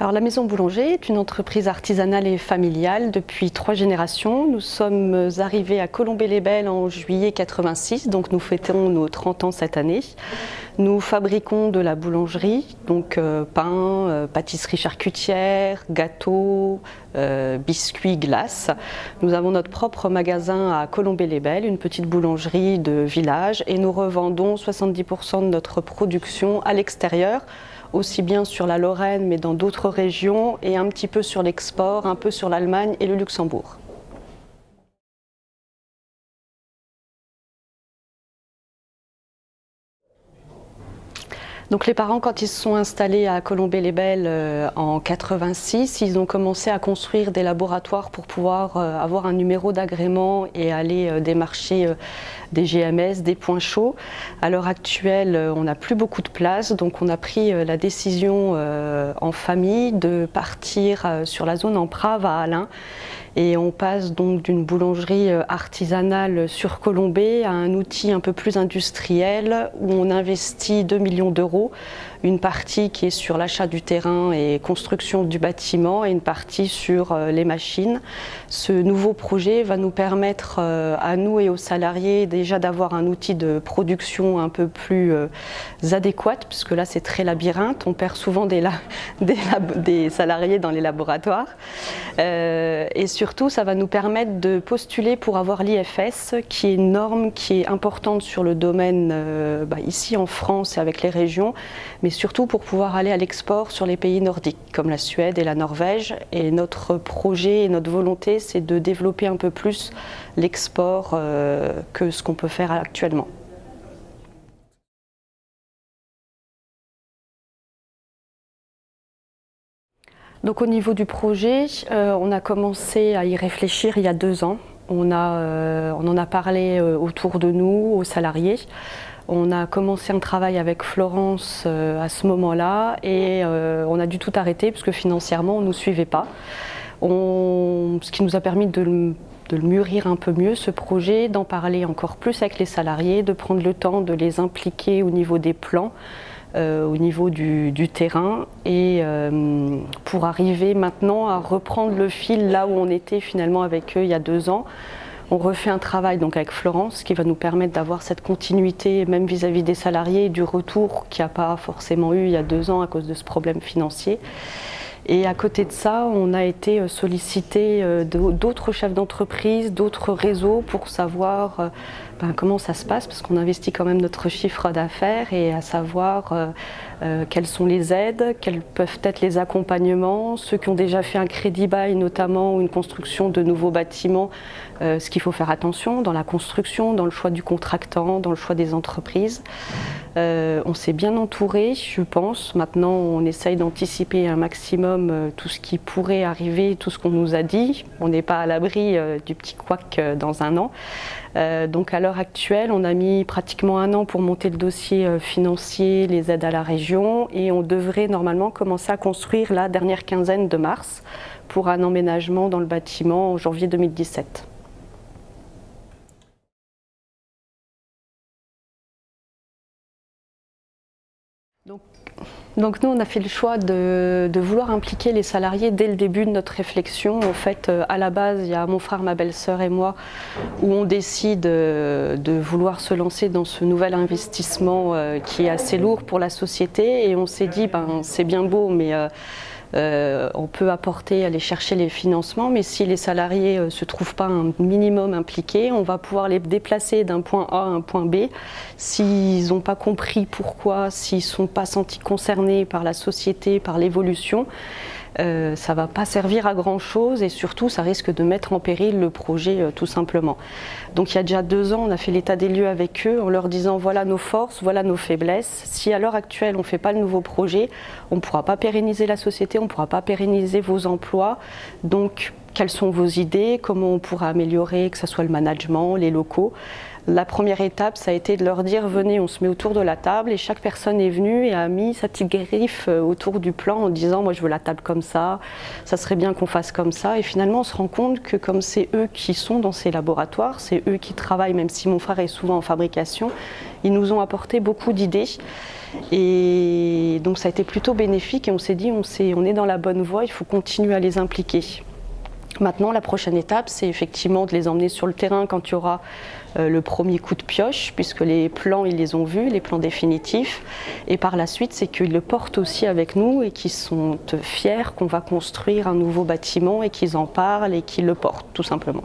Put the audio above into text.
Alors la Maison Boulanger est une entreprise artisanale et familiale depuis 3 générations. Nous sommes arrivés à Colombey-les-Belles en juillet 86, donc nous fêtons nos 30 ans cette année. Nous fabriquons de la boulangerie, donc pain, pâtisserie charcutière, gâteaux, biscuits, glaces. Nous avons notre propre magasin à Colombey-les-Belles, une petite boulangerie de village, et nous revendons 70% de notre production à l'extérieur, aussi bien sur la Lorraine mais dans d'autres régions, et un petit peu sur l'export, un peu sur l'Allemagne et le Luxembourg. Donc les parents, quand ils se sont installés à Colombey-les-Belles en 86, ils ont commencé à construire des laboratoires pour pouvoir avoir un numéro d'agrément et aller démarcher des GMS, des points chauds. À l'heure actuelle, on n'a plus beaucoup de place, donc on a pris la décision en famille de partir sur la zone en Prave à Allain. Et on passe donc d'une boulangerie artisanale sur Colombey à un outil un peu plus industriel où on investit 2 millions d'euros. Une partie qui est sur l'achat du terrain et construction du bâtiment et une partie sur les machines. Ce nouveau projet va nous permettre à nous et aux salariés déjà d'avoir un outil de production un peu plus adéquat, puisque là c'est très labyrinthe, on perd souvent des salariés dans les laboratoires. Et surtout ça va nous permettre de postuler pour avoir l'IFS, qui est une norme qui est importante sur le domaine ici en France et avec les régions, mais surtout pour pouvoir aller à l'export sur les pays nordiques comme la Suède et la Norvège. Et notre projet et notre volonté, c'est de développer un peu plus l'export que ce qu'on peut faire actuellement. Donc au niveau du projet, on a commencé à y réfléchir il y a 2 ans. On en a parlé autour de nous, aux salariés. On a commencé un travail avec Florence à ce moment-là et on a dû tout arrêter parce que financièrement on ne nous suivait pas. Ce qui nous a permis de le mûrir un peu mieux, ce projet, d'en parler encore plus avec les salariés, de prendre le temps de les impliquer au niveau des plans, au niveau du terrain, et pour arriver maintenant à reprendre le fil là où on était finalement avec eux il y a 2 ans. On refait un travail donc avec Florence qui va nous permettre d'avoir cette continuité même vis-à-vis des salariés et du retour qu'il n'y a pas forcément eu il y a 2 ans à cause de ce problème financier. Et à côté de ça, on a été sollicité d'autres chefs d'entreprise, d'autres réseaux pour savoir comment ça se passe, parce qu'on investit quand même notre chiffre d'affaires, et à savoir quelles sont les aides, quels peuvent être les accompagnements, ceux qui ont déjà fait un crédit bail notamment ou une construction de nouveaux bâtiments, ce qu'il faut faire attention dans la construction, dans le choix du contractant, dans le choix des entreprises. On s'est bien entouré, je pense. Maintenant, on essaye d'anticiper un maximum tout ce qui pourrait arriver, tout ce qu'on nous a dit. On n'est pas à l'abri du petit couac dans 1 an. Donc à l'heure actuelle, on a mis pratiquement 1 an pour monter le dossier financier, les aides à la région, et on devrait normalement commencer à construire la dernière quinzaine de mars pour un emménagement dans le bâtiment en janvier 2017. Donc nous, on a fait le choix de vouloir impliquer les salariés dès le début de notre réflexion. En fait, à la base, il y a mon frère, ma belle-sœur et moi, où on décide de vouloir se lancer dans ce nouvel investissement qui est assez lourd pour la société. Et on s'est dit, c'est bien beau, mais on peut aller chercher les financements, mais si les salariés ne se trouvent pas un minimum impliqués, on va pouvoir les déplacer d'un point A à un point B. S'ils n'ont pas compris pourquoi, s'ils ne sont pas sentis concernés par la société, par l'évolution, ça ne va pas servir à grand chose, et surtout ça risque de mettre en péril le projet tout simplement. Donc il y a déjà 2 ans, on a fait l'état des lieux avec eux en leur disant voilà nos forces, voilà nos faiblesses. Si à l'heure actuelle on ne fait pas le nouveau projet, on ne pourra pas pérenniser la société, on ne pourra pas pérenniser vos emplois. Donc quelles sont vos idées, comment on pourra améliorer, que ce soit le management, les locaux. La première étape, ça a été de leur dire venez, on se met autour de la table, et chaque personne est venue et a mis sa petite griffe autour du plan en disant moi je veux la table comme ça serait bien qu'on fasse comme ça. Et finalement on se rend compte que comme c'est eux qui sont dans ces laboratoires, c'est eux qui travaillent, même si mon frère est souvent en fabrication, ils nous ont apporté beaucoup d'idées. Et donc ça a été plutôt bénéfique et on s'est dit on est dans la bonne voie, il faut continuer à les impliquer. Maintenant, la prochaine étape, c'est effectivement de les emmener sur le terrain quand il y aura le premier coup de pioche, puisque les plans, ils les ont vus, les plans définitifs. Et par la suite, c'est qu'ils le portent aussi avec nous et qu'ils sont fiers qu'on va construire un nouveau bâtiment et qu'ils en parlent et qu'ils le portent, tout simplement.